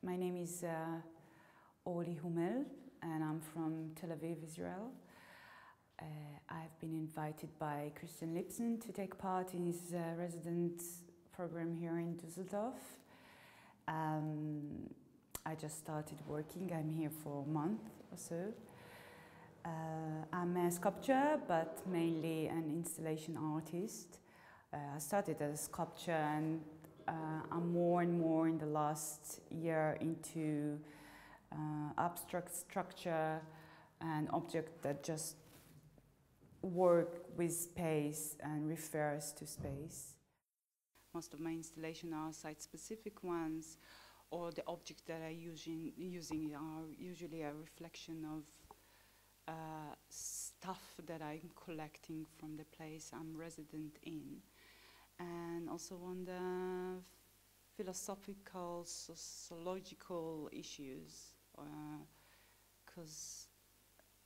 My name is Orly Hummel and I'm from Tel Aviv, Israel. I've been invited by Christian Lepsien to take part in his resident program here in Düsseldorf. I just started working. I'm here for a month or so. I'm a sculptor, but mainly an installation artist. I started as a sculptor and I'm more and more in the last year into abstract structure and object that just work with space and refers to space. Most of my installations are site-specific ones, or the objects that I'm using are usually a reflection of stuff that I'm collecting from the place I'm resident in. And also on the philosophical, sociological issues, because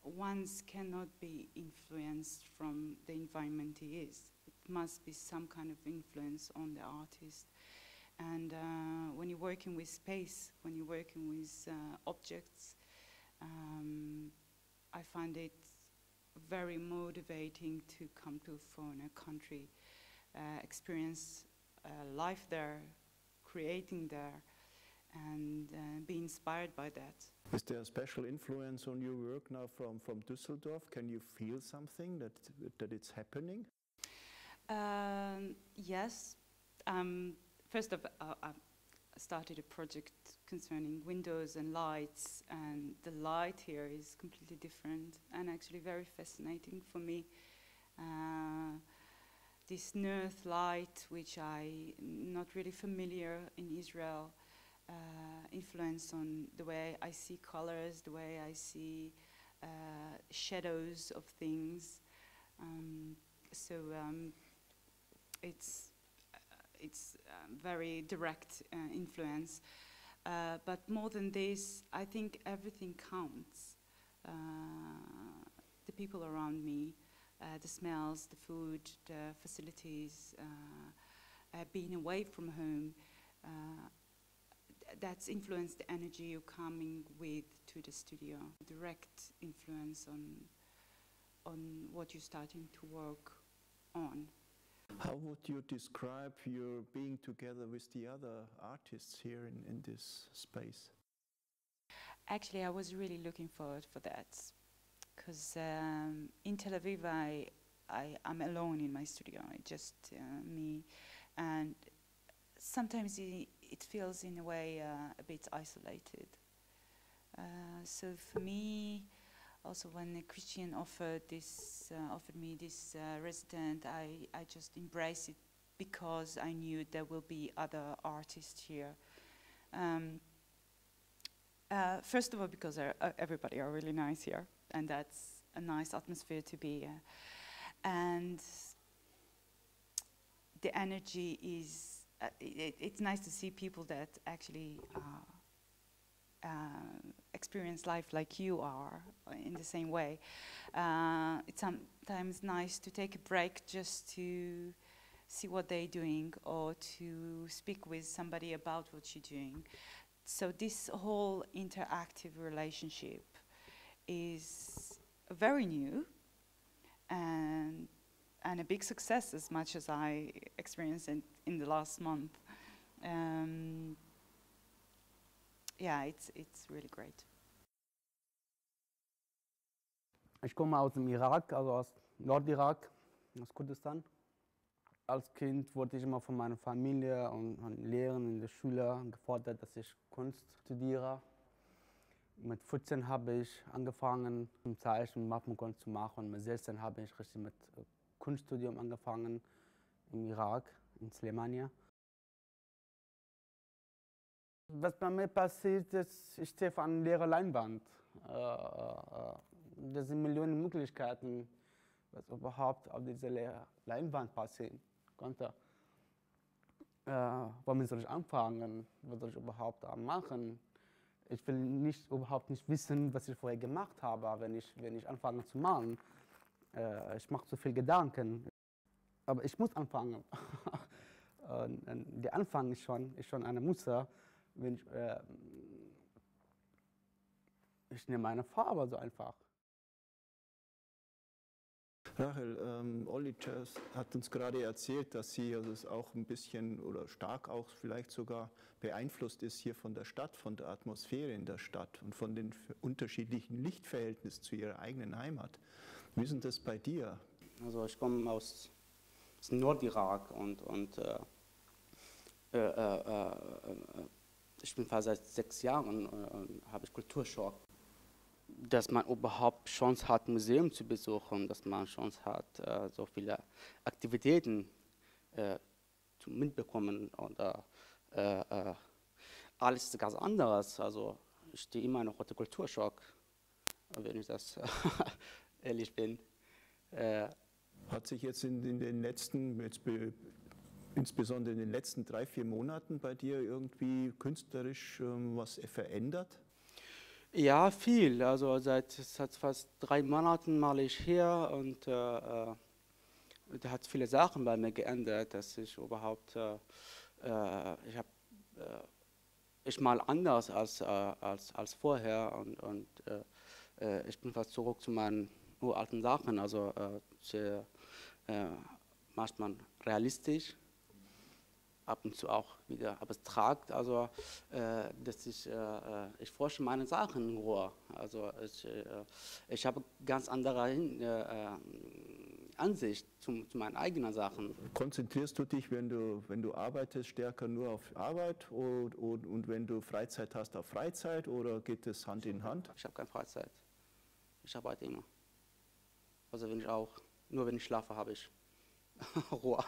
one cannot be influenced from the environment he is. It must be some kind of influence on the artist. And when you're working with space, when you're working with objects, I find it very motivating to come to a foreign country, experience life there, creating there, and be inspired by that. Is there a special influence on your work now from Düsseldorf? Can you feel something that it's happening? Yes. First of all, I started a project concerning windows and lights, and the light here is completely different and actually very fascinating for me. This north light, which I'm not really familiar in Israel, influence on the way I see colors, the way I see shadows of things. It's very direct influence. But more than this, I think everything counts. The people around me, the smells, the food, the facilities, being away from home, that's influenced the energy you're coming with to the studio. Direct influence on what you're starting to work on. How would you describe your being together with the other artists here in this space? Actually, I was really looking forward for that, because in Tel Aviv I'm alone in my studio. It's just me, and sometimes it feels in a way a bit isolated. So for me, also when Christian offered me this resident, I just embraced it because I knew there will be other artists here. First of all, because everybody are really nice here, and that's a nice atmosphere to be. And the energy is, it's nice to see people that actually experience life like you are, in the same way. It's sometimes nice to take a break just to see what they're doing, or to speak with somebody about what you're doing. So this whole interactive relationship is very new and a big success, as much as I experienced it in the last month. Yeah, it's really great. Ich komme aus dem Irak, also aus Nordirak, aus Kurdistan. Als Kind wurde ich immer von meiner Familie und von Lehrern und den Schülern gefordert, dass ich Kunst studiere. Mit 14 habe ich angefangen, Zeichen und Mappenkunst zu machen. Mit 16 habe ich richtig mit Kunststudium angefangen im Irak, in Slemania. Was bei mir passiert ist, ich stehe vor einer leeren Leinwand. Das sind Millionen Möglichkeiten, was überhaupt auf dieser leeren Leinwand passieren konnte. Womit soll ich anfangen? Was soll ich überhaupt machen? Ich will überhaupt nicht wissen, was ich vorher gemacht habe, wenn ich anfange zu malen. Ich mache zu viel Gedanken. Aber ich muss anfangen. Der Anfang ist schon eine Muster. Wenn ich ich nehme meine Farbe so einfach. Rahel, Orly hat uns gerade erzählt, dass sie also es auch ein bisschen oder stark auch vielleicht sogar beeinflusst ist hier von der Stadt, von der Atmosphäre in der Stadt und von den unterschiedlichen Lichtverhältnissen zu ihrer eigenen Heimat. Wie ist denn das bei dir? Also ich komme aus Nordirak und ich bin fast seit 6 Jahren habe ich Kulturschock. Dass man überhaupt Chance hat, ein Museum zu besuchen, dass man Chance hat, so viele Aktivitäten zu mitbekommen oder alles ist ganz anderes. Also ich stehe immer noch unter Kulturschock, wenn ich das ehrlich bin. Hat sich jetzt in den letzten, insbesondere in den letzten 3, 4 Monaten bei dir irgendwie künstlerisch was verändert? Ja, viel. Also seit fast 3 Monaten male ich hier und da hat viele Sachen bei mir geändert, dass ich überhaupt, ich male anders als vorher und ich bin fast zurück zu meinen uralten Sachen, also sehr, manchmal realistisch, ab und zu auch wieder abstrakt, also dass ich forsche meine Sachen in Ruhe. Also ich habe ganz andere Ansicht zu meinen eigenen Sachen. Konzentrierst du dich, wenn du arbeitest, stärker nur auf Arbeit und wenn du Freizeit hast, auf Freizeit oder geht das Hand in Hand? Ich habe keine Freizeit. Ich arbeite immer. Also nur wenn ich schlafe, habe ich Ruhe.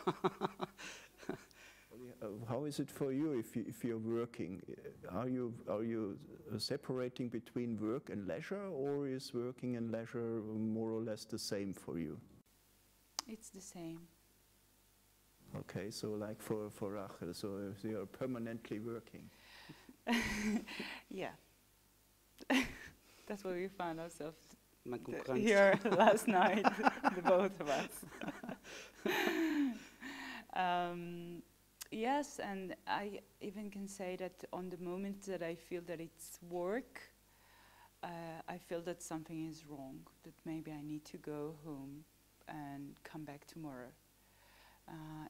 How is it for you if you're working? Are you separating between work and leisure, or is working and leisure more or less the same for you? It's the same. Okay, so like for Rahel, so you're permanently working. Yeah. That's what we found ourselves Konkurrenz. here last night, the both of us. Yes, and I even can say that on the moment that I feel that it's work, I feel that something is wrong, that maybe I need to go home and come back tomorrow.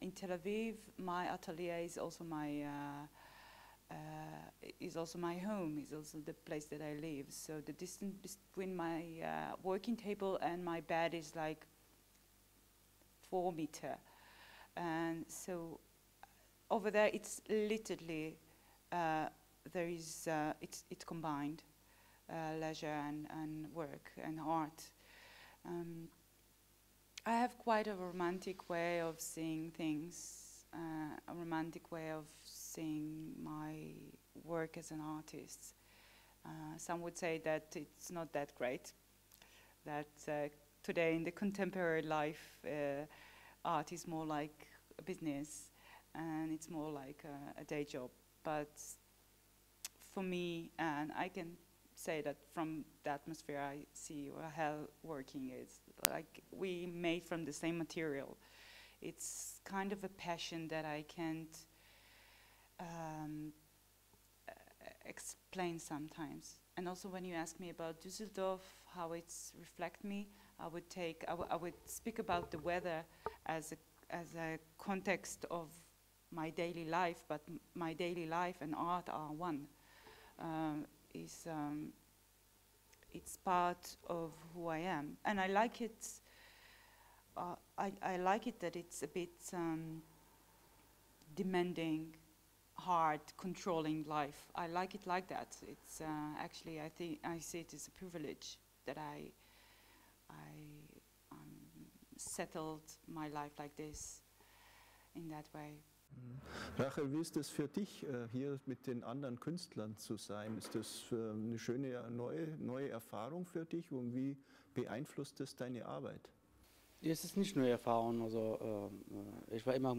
In Tel Aviv, my atelier is also my home, is also the place that I live. So the distance between my working table and my bed is like 4 meters. And so over there, it's literally it's combined, leisure and work and art. I have quite a romantic way of seeing things, a romantic way of seeing my work as an artist. Some would say that it's not that great, that today in the contemporary life, art is more like a business and it's more like a day job. But for me, and I can say that from the atmosphere I see Rahel working, is like we made from the same material. It's kind of a passion that I can't explain sometimes. And also when you ask me about Düsseldorf, how it's reflect me, I would speak about the weather as a context of my daily life, but my daily life and art are one. It's part of who I am, and I like it. I like it that it's a bit demanding, hard, controlling life. I like it like that. It's actually I see it as a privilege that I settled my life like this, in that way. Rahel, wie ist es für dich, hier mit den anderen Künstlern zu sein? Ist das eine schöne neue Erfahrung für dich und wie beeinflusst es deine Arbeit? Es ist nicht nur Erfahrung. Also, ich war immer,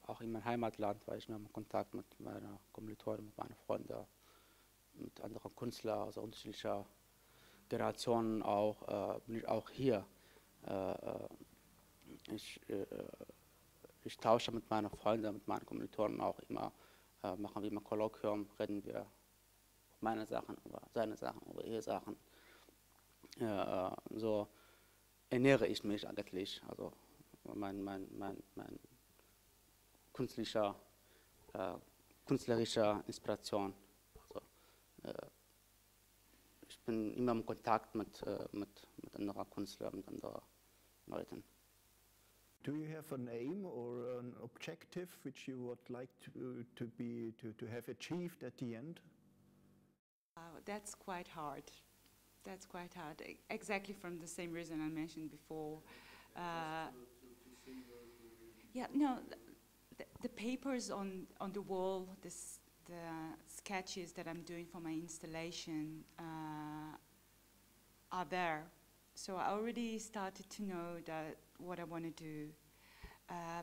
auch in meinem Heimatland, war ich immer in Kontakt mit meiner Kommilitonen, mit meinen Freunden, mit anderen Künstlern, also unterschiedlicher Generationen auch, bin ich auch hier. Ich tausche mit meinen Freunden, mit meinen Kommilitonen auch immer, machen wir immer Kolloquium, reden wir über meine Sachen, über seine Sachen, über ihre Sachen. so ernähre ich mich eigentlich. Also mein künstlerischer Inspiration. Also, ich bin immer im Kontakt mit anderen Künstlern, mit anderen Leuten. Do you have an aim or an objective which you would like to have achieved at the end? That's quite hard. That's quite hard. Exactly from the same reason I mentioned before. Yeah, no, the papers on the wall, the sketches that I'm doing for my installation are there. So I already started to know that what I want to do.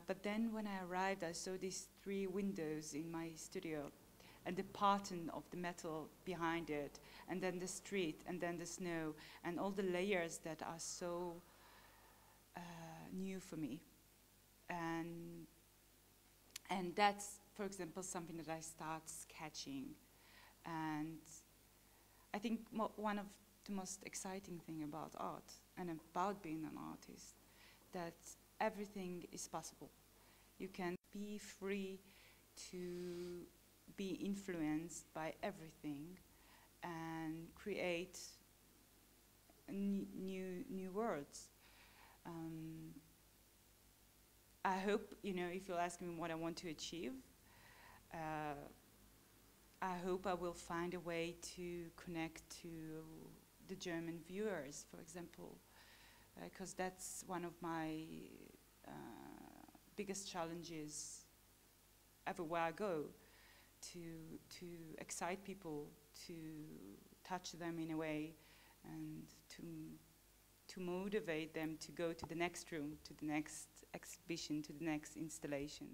But then when I arrived, I saw these 3 windows in my studio, and the pattern of the metal behind it, and then the street, and then the snow, and all the layers that are so new for me. And that's, for example, something that I start sketching. And I think one of the most exciting thing about art and about being an artist, that everything is possible. You can be free to be influenced by everything and create new worlds. I hope, if you'll ask me what I want to achieve, I hope I will find a way to connect to the German viewers, for example, because that's one of my biggest challenges everywhere I go, to excite people, to touch them in a way, and to motivate them to go to the next room, to the next exhibition, to the next installation.